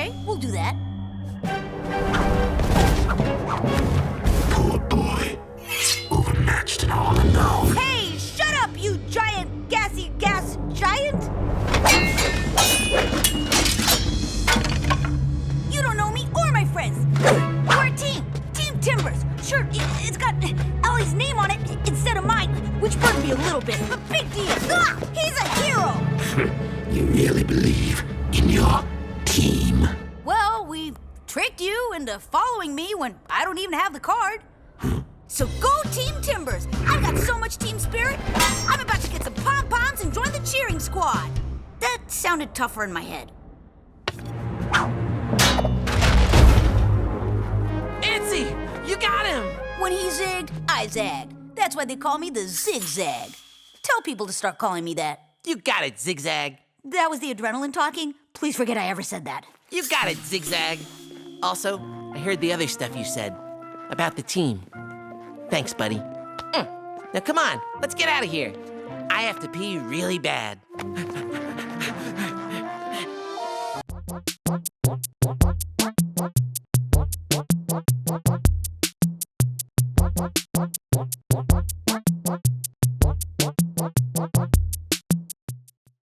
Okay, we'll do that. Poor boy. Overmatched and all alone. Hey, shut up, you giant gassy gas giant! You don't know me or my friends. We're a team. Team Timbers. Sure, it's got Ellie's name on it instead of mine, which burned me a little bit, but big deal. Ah, he's a hero! You really believe in your team? Well, we tricked you into following me when I don't even have the card. So go Team Timbers. I've got so much team spirit. I'm about to get some pom-poms and join the cheering squad. That sounded tougher in my head. Nancy, you got him! When he zigged, I zagged. That's why they call me the Zigzag. Tell people to start calling me that. You got it, Zigzag. That was the adrenaline talking. Please forget I ever said that. You got it, Zigzag. Also, I heard the other stuff you said about the team. Thanks, buddy. Now come on, let's get out of here. I have to pee really bad.